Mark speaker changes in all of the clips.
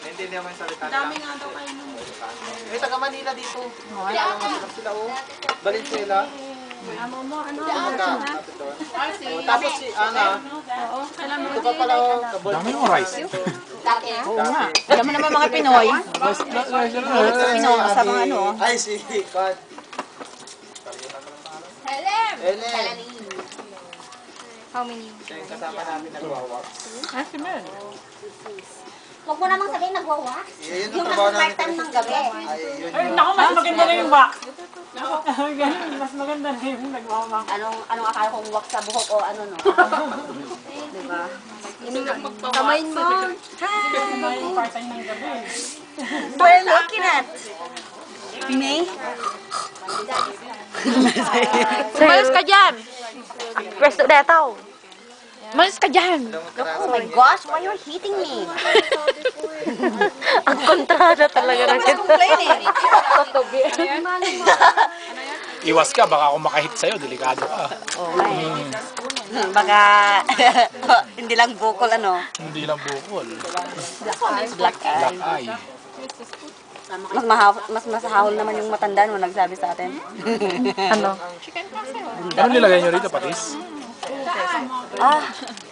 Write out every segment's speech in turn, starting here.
Speaker 1: Hindi naman salita nila.
Speaker 2: Dami nga daw kayo nun.
Speaker 1: May taga Manila dito. Sila o. Valenzuela. Tapos si Ana. Ito pa pala o.
Speaker 3: Dami yung rice.
Speaker 4: Oo nga. Alam mo naman mga Pinoy. Pinoy sa mga ano.
Speaker 1: Ay, si Kad. Helen.
Speaker 5: How many?
Speaker 1: Siya yung kasama namin nagwawa.
Speaker 4: Si Mel.
Speaker 5: Huwag mo namang sabihin nagwawa.
Speaker 1: Yun
Speaker 5: Yung
Speaker 1: ang trabaho namin.
Speaker 5: nasa-part-time ng gabi.
Speaker 1: Ay, yun
Speaker 4: Ay,
Speaker 1: yun.
Speaker 4: naku, mas maganda na yung wax. Mas maganda na yung nagwawak.
Speaker 5: Anong akala kong wak sa buhok o ano no? Diba?
Speaker 2: Kamay mo.
Speaker 4: Yung part-time ng gabi.
Speaker 5: We're looking at May.
Speaker 2: Umayos ka dyan.
Speaker 5: Pwesto detaw.
Speaker 2: Umayos ka dyan.
Speaker 5: Oh my gosh, why you're hitting me?
Speaker 2: Ang kontrada talaga na kita.
Speaker 3: Iwas ka, baka ako makahit sa'yo, delikado ka.
Speaker 5: Oh my. Baka hindi lang bukol ano.
Speaker 3: Hindi lang bukol.
Speaker 5: Black eye.
Speaker 3: Black eye.
Speaker 5: Mas masahol naman yung matanda no nagsabi sa atin.
Speaker 2: Ano?
Speaker 3: Ano nilagay nyo rito, patis?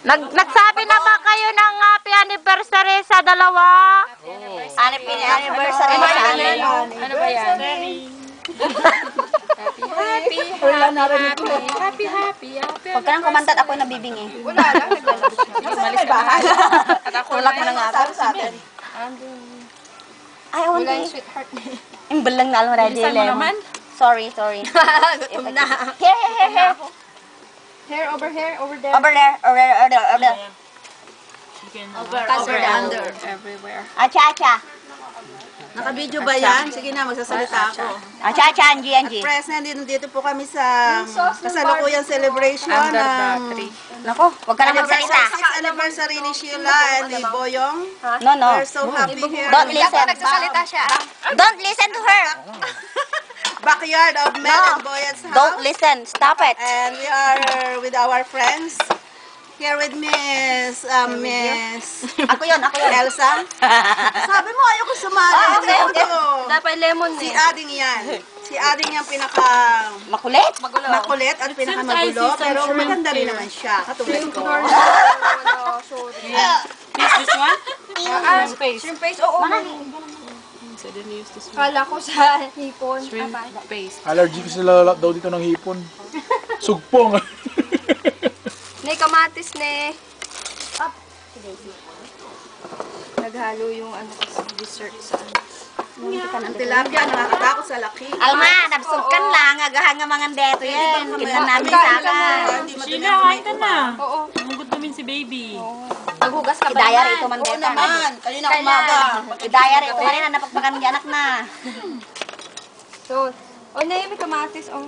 Speaker 2: Nagsabi na ba kayo ng happy anniversary sa dalawa?
Speaker 5: Anniversary ba sa amin?
Speaker 2: Ano ba yan? Happy.
Speaker 5: Huwag ka nang kumantat, ako yung nabibingi.
Speaker 2: Wala lang.
Speaker 5: Malis bahay. Tulak mo na nga ako sa atin. Ay,
Speaker 2: Wala
Speaker 5: hindi.
Speaker 2: yung sweetheart niya.
Speaker 5: Imbal lang na alam mo
Speaker 2: Bilisan mo naman.
Speaker 5: Sorry.
Speaker 2: Gutom na.
Speaker 5: Here.
Speaker 2: Hair, over there.
Speaker 5: Over there.
Speaker 2: Over under. Everywhere.
Speaker 5: Acha.
Speaker 4: Naka-video ba yan? Sige na, magsasalita ako.
Speaker 5: Acha, Angie.
Speaker 4: Present, dito po kami sa kasalukuyang celebration ng
Speaker 5: Nako, huwag ka na magsalita.
Speaker 4: 6th anniversary ni Sheila and ni Boyong.
Speaker 5: No.
Speaker 4: We're so happy here.
Speaker 5: Don't listen.
Speaker 2: Nagsasalita siya.
Speaker 5: Don't listen to her.
Speaker 4: Backyard of Mel and Boyet's house.
Speaker 5: Don't listen. Stop it.
Speaker 4: And we are with our friends. Here with Miss
Speaker 5: Ako yun.
Speaker 4: Elsa. Sabi mo, ayoko sumali.
Speaker 5: Okay.
Speaker 2: Dapat lemon
Speaker 4: Si
Speaker 2: eh.
Speaker 4: Ading yan. Si Ading yung pinaka
Speaker 5: Makulit.
Speaker 4: makulit at pinaka magulo. Pero maganda rin naman siya. Katulad ko.
Speaker 2: This one? Space. Shrimp paste? Oo. Kala ko sa hipon. Shrimp paste.
Speaker 3: Allergy ko sila daw dito ng hipon. Sugpong.
Speaker 2: Ne, kamatis ne. Up. Naghalo yung ano kasi dessert sa ano.
Speaker 4: Ang tilapia, nakakatakot sa laki.
Speaker 5: Alma, nabsugkan lang. Agahan nga mga deto yan. Kinan namin sa akin.
Speaker 4: Sheila,
Speaker 6: kain ka na.
Speaker 2: Oo.
Speaker 6: Nanggut namin si baby.
Speaker 2: Naghugas ka ba
Speaker 5: Idaya
Speaker 2: naman?
Speaker 5: rito man
Speaker 4: Oo
Speaker 5: deto.
Speaker 4: naman. Kanina umaga.
Speaker 5: Idaya rito man na napagpakan ng anak na.
Speaker 2: So, ne, may kamatis. Oh.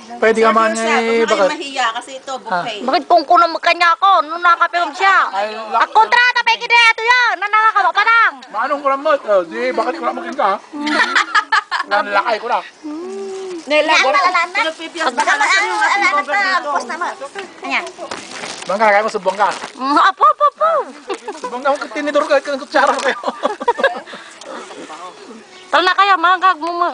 Speaker 3: Pwede ka man eh,
Speaker 4: Bakit?
Speaker 3: bakit?
Speaker 4: Mahiya kasi ito, buffet.
Speaker 2: Bakit kung kuno kanya ako nung nakapilm siya? Ang kontrata pa ito yan. Nanakakawa pa lang.
Speaker 3: Manong kulang mo? Di, bakit kulang mo ka? Nanlakay ko na.
Speaker 5: Yan, malalan na.
Speaker 4: Pilipinas,
Speaker 5: Baka
Speaker 4: baka nasa yung ating cover dito.
Speaker 5: Post naman. Kanya.
Speaker 3: Bang kaya mo subong ka?
Speaker 2: Apo.
Speaker 3: Subong ka, tinidor ka, kutsara kayo.
Speaker 2: Tara na kayo, mangkag mo mo.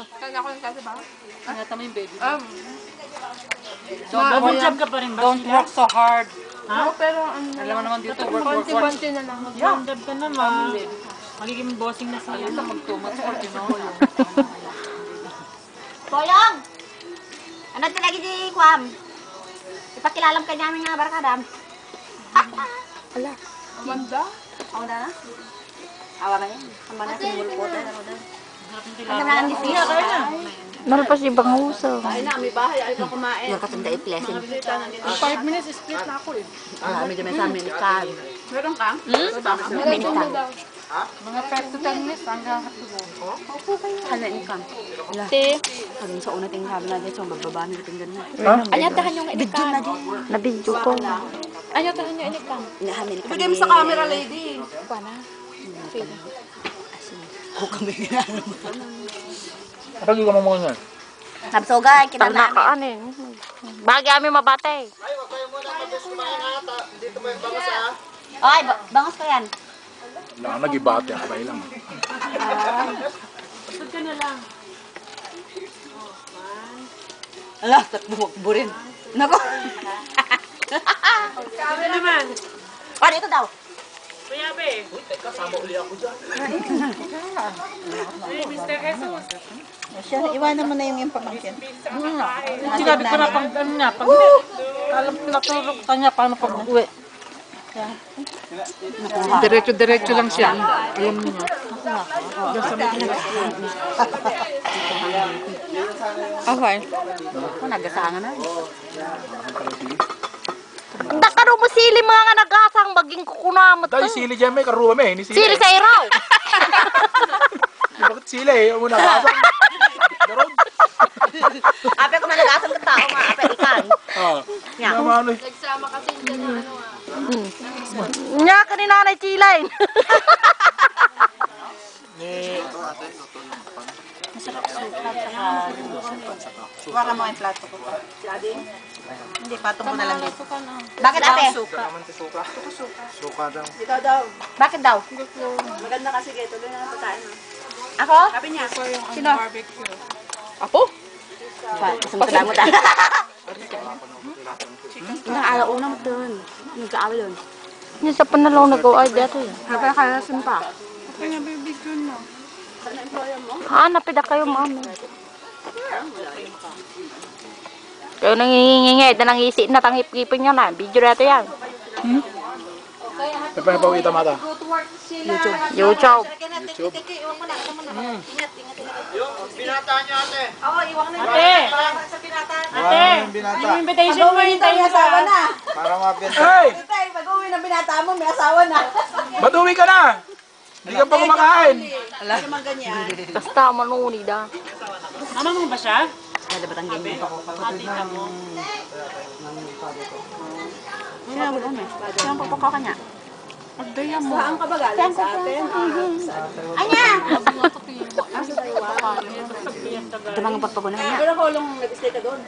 Speaker 6: Double job ka pa rin ba? Don't work so hard. Ha?
Speaker 2: Pero ano,
Speaker 6: Alam mo naman dito, work.
Speaker 2: konti-konti na lang.
Speaker 6: Double job ka naman. Magiging bossing na sa'yo.
Speaker 5: Boyong! Ano lagi di Kwam? Ipakilalam ka namin nga barakadam.
Speaker 2: Amanda?
Speaker 5: Ako na? Awa ba yan? Sama na sinulpot. Ang
Speaker 6: Kaya
Speaker 5: di siya.
Speaker 2: Meron pa si Banguso.
Speaker 4: Ay na, may bahay, ay pa kumain.
Speaker 5: Yung katanda i-pleasant.
Speaker 4: 5 minutes, split na ako eh.
Speaker 5: Medyo may samin ka.
Speaker 4: Meron ka?
Speaker 2: Mga 5 to 10 minutes hanggang
Speaker 5: Ano ni Kwam?
Speaker 2: Si,
Speaker 5: Pag sa una ting sabi na dito, so magbaba na tingnan na.
Speaker 2: anyatahan yung
Speaker 5: Video na di.
Speaker 2: Na-video ko. Anyatahan yung inikam.
Speaker 5: Inahamil ka.
Speaker 4: Ibigay mo sa camera, lady.
Speaker 2: Pana?
Speaker 5: Ako kami ginagawa.
Speaker 3: Kapag yung mga mga yan.
Speaker 5: Nabsogay, kinalamin.
Speaker 2: Tanakaanin. Bagay kami mabatay.
Speaker 1: Ay, wag kayo muna
Speaker 5: Ay, bangas ko yan.
Speaker 3: Wala kang nag-ibate, akabay lang.
Speaker 6: Pagod ka na lang.
Speaker 5: Ala, takbo rin. Nako.
Speaker 6: Ano naman?
Speaker 5: Ano ito daw?
Speaker 6: Kuya Be. Uy, teka, sama uli ako dyan. Hey, Mr. Jesus.
Speaker 4: Siya, iwanan mo na yung pamangkin.
Speaker 6: Sinabi ko na pag ano niya, pag alam ko natulog ka niya, paano pag uwi. Diretso lang siya. Alam niya.
Speaker 4: Okay.
Speaker 5: Nagasangan na.
Speaker 2: Dakaro mo sili mga nagasang maging kukunamot
Speaker 3: Dahil
Speaker 2: to.
Speaker 3: sili dyan may karuwa may, hindi
Speaker 2: Sili sa iraw.
Speaker 3: Bakit sili eh? Ang muna kasang. Darod.
Speaker 5: Ape ko managasan ka tao, mga ape ikan.
Speaker 3: Nga naman eh.
Speaker 2: Nya ka ni Nanay Chilay.
Speaker 4: Waka mo yung plato ko pa. Hindi, patong mo na lang dito.
Speaker 5: Bakit ate?
Speaker 2: Bakit daw?
Speaker 5: Maganda kasi kayo, tuloy na lang patayin.
Speaker 2: Ako?
Speaker 5: Sabi niya,
Speaker 6: Sino? Barbecue.
Speaker 2: Apo?
Speaker 5: sumunod mo tayo.
Speaker 2: Nakaalauna mo doon. Nag-aawal doon. Yung sa panalaw nag-o-ay dito yun.
Speaker 5: Kaya kalasin pa.
Speaker 6: Kaya bibigyan mo.
Speaker 2: Hanapin na kayo, mami. Kayo nangingingay, na nangisi na tanghip-kipin nyo na. Video natin yan.
Speaker 3: May panapawita mata.
Speaker 2: YouTube.
Speaker 6: Ate! Ate! Yung invitation mo, hintayin mo
Speaker 4: Asawa
Speaker 6: sa...
Speaker 4: na.
Speaker 3: Hey!
Speaker 4: Tay, pag-uwi ng binata mo, may asawa na.
Speaker 3: Ba't uwi ka na? Hindi ka pa kumakain.
Speaker 4: Wala naman ganyan.
Speaker 2: Basta manuni da.
Speaker 6: Ano mo ba siya?
Speaker 5: Kada batang ganyan.
Speaker 6: Tita mo.
Speaker 5: Sino ang ano? Sino ang pagpakaw ka niya?
Speaker 6: Pagdaya mo.
Speaker 4: Saan ka ba galing sa atin?
Speaker 5: Anya! Ito mga pagpagunan niya.
Speaker 4: Pero ko lang nag-stay ka doon.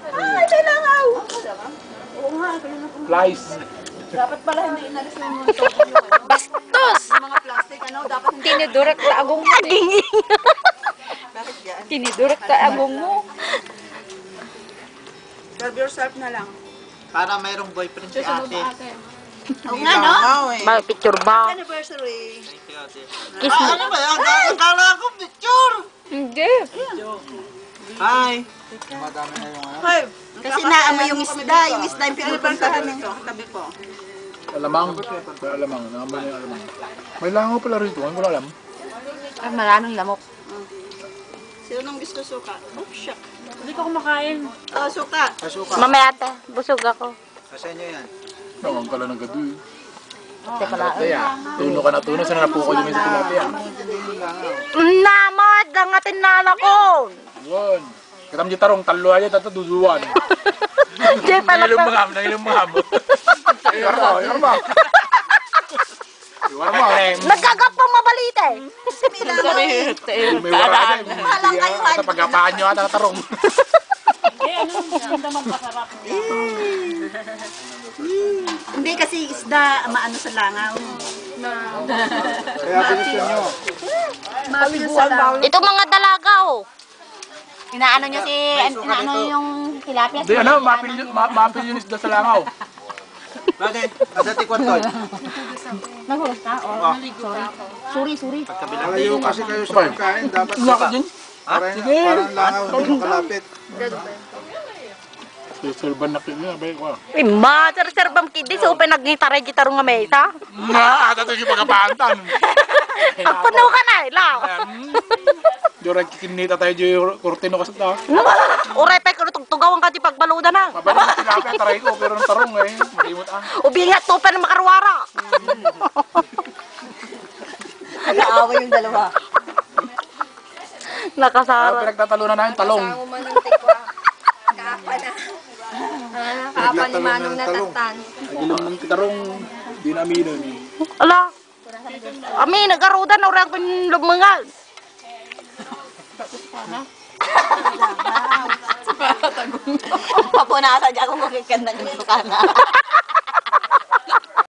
Speaker 4: Ay, kailangan. Oo nga, kailangan.
Speaker 3: Flies.
Speaker 4: Dapat pala hindi inalis mo yung
Speaker 2: Bastos!
Speaker 4: mga plastic, ano? Dapat hindi.
Speaker 2: Tinidurek ta agong mo.
Speaker 4: Bakit yan?
Speaker 2: Tinidurek ta agong mo.
Speaker 4: Serve yourself na lang.
Speaker 7: Para mayroong boyfriend si ate.
Speaker 4: Oo nga, no?
Speaker 2: Ba, picture ba?
Speaker 4: Anniversary.
Speaker 2: Kiss mo.
Speaker 7: Ano ba yan? Akala ko picture!
Speaker 2: Hindi.
Speaker 7: Hi! Madami na yung ano.
Speaker 4: Hey, kasi naamoy yung isda. Yung isda yung pinupunta namin. Tabi ko.
Speaker 3: Alamang. May alamang. Nangamoy na yung alamang. May langaw pala rito. Ano ko alam?
Speaker 2: Ay, maraming lamok.
Speaker 4: Sino nang gusto suka? Oh, shuck.
Speaker 6: Hindi ko kumakain.
Speaker 4: Oh, suka.
Speaker 7: Kasuka.
Speaker 2: Mamaya ate, busog ako.
Speaker 7: Kasi nyo yan.
Speaker 3: Nawang ka lang ng gabi.
Speaker 2: Teka lang.
Speaker 3: Tuno ka na tuno. Sana napukol yung sa tilapia.
Speaker 2: Namad, dangatin na ko.
Speaker 3: Yun. Katam di tarong talo aja tata duduan.
Speaker 2: Hindi pala
Speaker 3: Nangilong mga ham, nangilong mga ham. Iwar mo, iwar mo. Iwar mo.
Speaker 2: Nagkagap pang mabalita eh.
Speaker 3: May wara aja. Ata pagkapaan nyo ata tarong.
Speaker 6: Eh, ano yung naman pasarap?
Speaker 4: Hindi kasi isda maano sa langaw.
Speaker 7: Kaya gusto nyo.
Speaker 4: Maano sa langaw.
Speaker 2: Ito mga dalaga oh.
Speaker 5: Inaano niya si... Inaano yung tilapia.
Speaker 3: Di ano, mapil yun isda sa langaw.
Speaker 7: Bakit? Adati kwartoy.
Speaker 5: Nagulas na? Sorry.
Speaker 7: Malayo kasi kayo sa pagkain. Dapat
Speaker 3: Lakad yun.
Speaker 7: parang langaw. Hindi mo kalapit.
Speaker 3: Surban na kanya, bay ko.
Speaker 2: Sir-bam kidi, so pinag-gitara-gitaro nga mesa.
Speaker 3: Nga, ata to yung pagkapaantan.
Speaker 2: Puno ka na, ilaw.
Speaker 3: Diyorag kikinita tayo yung kurtino kasi ta.
Speaker 2: Uray pa ko tugtugawan ka di pagbaluda na.
Speaker 3: Mabalik yung tilapia, taray ko, pero ang tarong eh. Malimot ah.
Speaker 2: Ubingat to pa na makarwara.
Speaker 5: Nag-aaway yung dalawa.
Speaker 2: Nakasara.
Speaker 3: Pinagtatalunan namin talong.
Speaker 7: Kaapa ni Manong natatan.
Speaker 3: Nagilom ng tarong, di na aminon.
Speaker 2: Ala. Ami, nagaruda na orang kun lumangal.
Speaker 5: Papunasa dyan kung makikanda ng sukana.